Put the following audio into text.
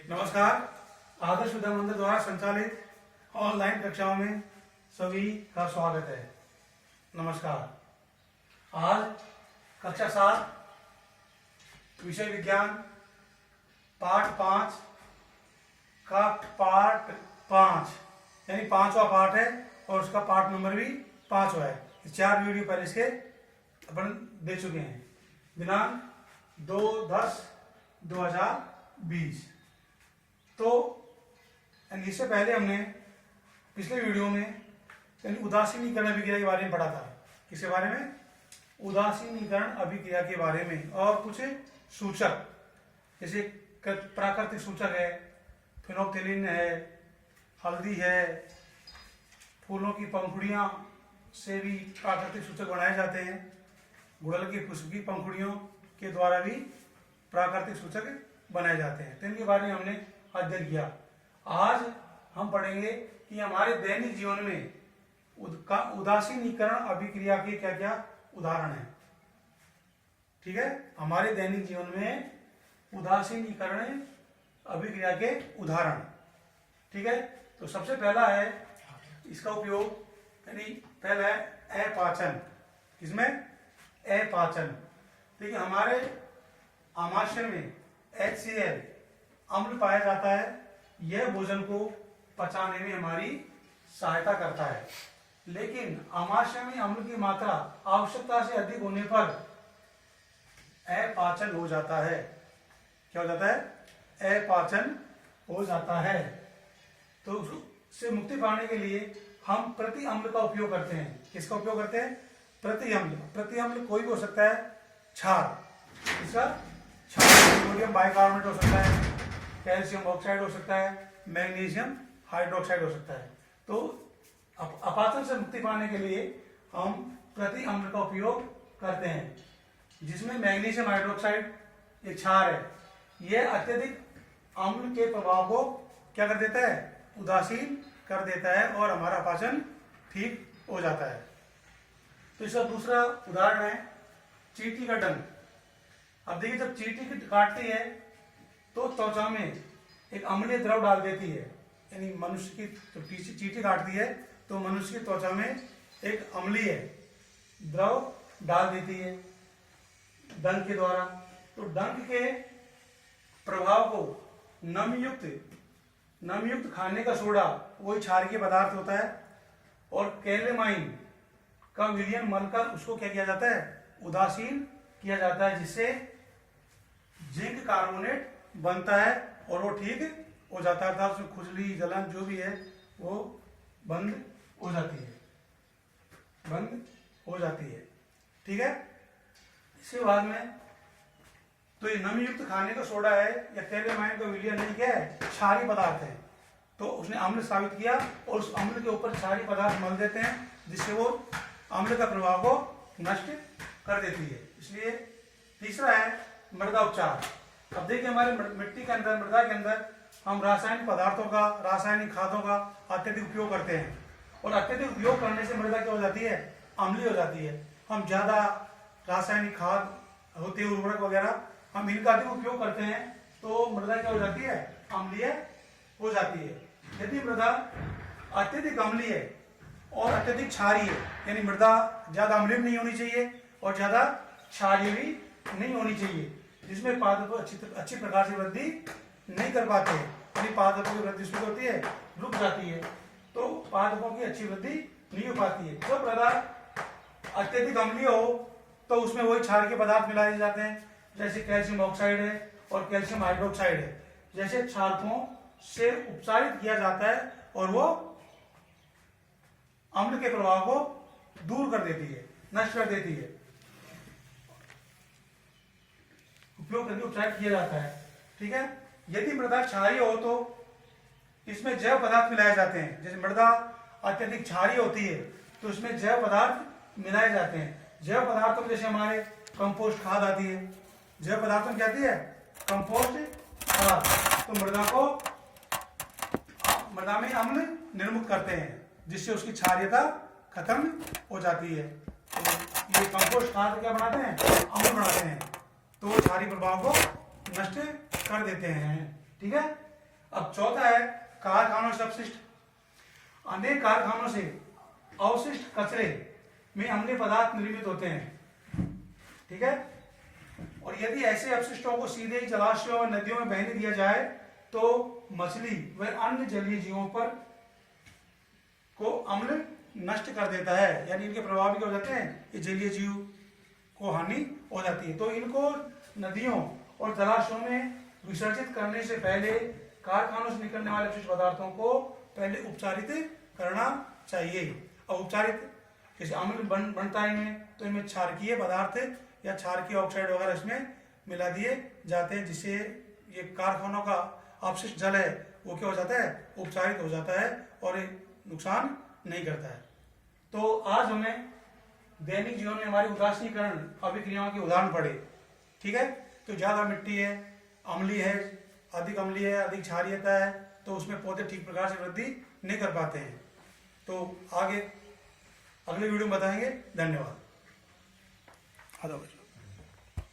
नमस्कार। आदर्श विद्या मंदिर द्वारा संचालित ऑनलाइन कक्षाओं में सभी का स्वागत है। नमस्कार। आज कक्षा 7 विषय विज्ञान पाठ 5 का पार्ट 5 यानी 5वां पार्ट है और उसका पार्ट नंबर भी 5वां है। 4 वीडियो पहले इसके अपन दे चुके हैं। दिनांक 2/10/2020। तो इससे पहले हमने पिछले वीडियो में यानी उदासीनीकरण अभिक्रिया के बारे में पढ़ा था। किसके बारे में? उदासीनीकरण अभिक्रिया के बारे में। और कुछ सूचक जैसे प्राकृतिक सूचक है, फिनोक्थिलीन है, हल्दी है, फूलों की पंखुड़ियां से भी प्राकृतिक सूचक बनाए जाते हैं। गुड़हल के पुष्प की पंखुड़ियों के द्वारा भी प्राकृतिक सूचक बनाए जाते हैं। तो इनके बारे में हमने अध्ययन किया। आज हम पढ़ेंगे कि हमारे दैनिक जीवन में उदासीनीकरण अभिक्रिया के क्या क्या उदाहरण हैं। ठीक है, हमारे दैनिक जीवन में उदासीनीकरण अभिक्रिया के उदाहरण। ठीक है, तो सबसे पहला है इसका उपयोग यानी पहला है अपाचन। किसमें? अपाचन। देखिए, हमारे आमाशय में HCl अम्ल पाया जाता है। यह भोजन को पचाने में हमारी सहायता करता है, लेकिन आमाशय में अम्ल की मात्रा आवश्यकता से अधिक होने पर अपाचन हो जाता है। क्या हो जाता है? अपाचन हो जाता है। तो उससे मुक्ति पाने के लिए हम प्रति अम्ल का उपयोग करते हैं। किसका उपयोग करते हैं? प्रति अम्ल। प्रति अम्ल कोई भी हो सकता है। क्षार, इसका क्षार सोडियम बाइकार्बोनेट हो सकता है, कैल्शियम ऑक्साइड हो सकता है, मैग्नीशियम हाइड्रोक्साइड हो सकता है। तो अपाचन से मुक्ति पाने के लिए हम प्रति अम्ल का उपयोग करते हैं, जिसमें मैग्नीशियम हाइड्रोक्साइड एक क्षार है। यह अत्यधिक अम्ल के प्रभाव को क्या कर देता है? उदासीन कर देता है और हमारा अपाचन ठीक हो जाता है। तो इसका दूसरा उदाहरण है चींटी का डंक। अब देखिए, जब चींटी काटती है तो त्वचा में एक अम्लीय द्रव डाल देती है। यानी मनुष्य की जब चींटी काटती है तो मनुष्य की त्वचा में एक अम्लीय द्रव डाल देती है डंक के द्वारा। तो डंक के प्रभाव को नमयुक्त खाने का सोडा, वही क्षारीय पदार्थ होता है, और कैलेमाइन का विलयन मलकर उसको क्या किया जाता है? उदासीन किया जाता है, जिससे जिंक कार्बोनेट बनता है और वो ठीक हो जाता है। उसमें खुजली, जलन जो भी है वो बंद हो जाती है। ठीक है, इसके बाद में तो ये नमयुक्त खाने का सोडा है या कैलेमाइन का विलयन नहीं क्या है? क्षारीय पदार्थ है। तो उसने अम्ल साबित किया और उस अम्ल के ऊपर क्षारीय पदार्थ मल देते हैं, जिससे वो अम्ल का प्रभाव को नष्ट कर देती है। इसलिए तीसरा है मृदा उपचार। अब देखिए, हमारे मिट्टी के अंदर, मृदा के अंदर हम रासायनिक पदार्थों का, रासायनिक खादों का अत्यधिक उपयोग करते हैं, और अत्यधिक उपयोग करने से मृदा क्या हो जाती है? अम्लीय हो जाती है। हम ज्यादा रासायनिक खाद होते हैं, उर्वरक वगैरह, हम इनका अधिक उपयोग करते हैं तो मृदा क्या हो जाती है? अम्लीय हो जाती है। यदि मृदा अत्यधिक अम्लीय और अत्यधिक क्षारीय, यानी मृदा ज्यादा अम्लीय नहीं होनी चाहिए और ज्यादा क्षारीय भी नहीं होनी चाहिए, जिसमें पादपों अच्छी प्रकार से वृद्धि नहीं कर पाते हैं, यानी पादपों की वृद्धि शुरू होती है, रुक जाती है, तो पादपों की अच्छी वृद्धि नहीं हो पाती है। जब मृदा अत्यधिक अम्लीय हो तो उसमें वही क्षारीय पदार्थ मिलाए जाते हैं, जैसे कैल्शियम ऑक्साइड है और कैल्शियम हाइड्रोक्साइड है। जैसे क्षारकों से उपचारित किया जाता है और वो अम्ल के प्रभाव को दूर कर देती है, नष्ट कर देती है। उपयोग करके उपचारित किया जाता है। ठीक है, यदि मृदा क्षारीय हो तो इसमें जैव पदार्थ मिलाए जाते हैं। जैसे मृदा अत्यधिक क्षारीय होती है तो उसमें जैव पदार्थ मिलाए जाते हैं। जैव पदार्थों में जैसे हमारे कंपोस्ट खाद आती है। जैव पदार्थों में क्या आती है? कंपोस्ट खाद। तो मृदा में अम्ल निर्मुक्त करते हैं, जिससे उसकी क्षारीयता खत्म हो जाती है। तो ये कंपोस्ट खाद क्या बनाते हैं? अम्ल बनाते हैं, तो क्षारीय प्रभाव को नष्ट कर देते हैं। ठीक है, अब चौथा है कारखानों से अपशिष्ट। अनेक कारखानों से अवशिष्ट कचरे में अम्लीय पदार्थ निर्मित होते हैं, ठीक है। और यदि ऐसे अपशिष्टों को सीधे ही जलाशयों और नदियों में बहने दिया जाए तो मछली व अन्य जलीय जीवों पर को अम्ल नष्ट कर देता है, यानी इनके प्रभाव भी क्या हो जाते हैं, ये जलीय जीव को हानि हो जाती है। तो इनको नदियों और जलाशयों में विसर्जित करने से पहले कारखानों से निकलने वाले अपशिष्ट पदार्थों को पहले उपचारित करना चाहिए। अब उपचारित जैसे अम्ल बनता है इनमें, तो इनमें क्षारकीय पदार्थ या क्षारकीय ऑक्साइड वगैरह इसमें मिला दिए जाते हैं, जिससे ये कारखानों का अपशिष्ट जल है वो क्या हो जाता है, उपचारित हो जाता है और नुकसान नहीं करता है। तो आज हमें दैनिक जीवन में हमारी उदासीकरण अभिक्रियाओं के उदाहरण पढ़े, ठीक है। तो ज्यादा मिट्टी है, अम्लीय है, अधिक अम्लीय है, अधिक क्षारीयता है, तो उसमें पौधे ठीक प्रकार से वृद्धि नहीं कर पाते हैं। तो आगे अगले वीडियो में बताएंगे। धन्यवाद।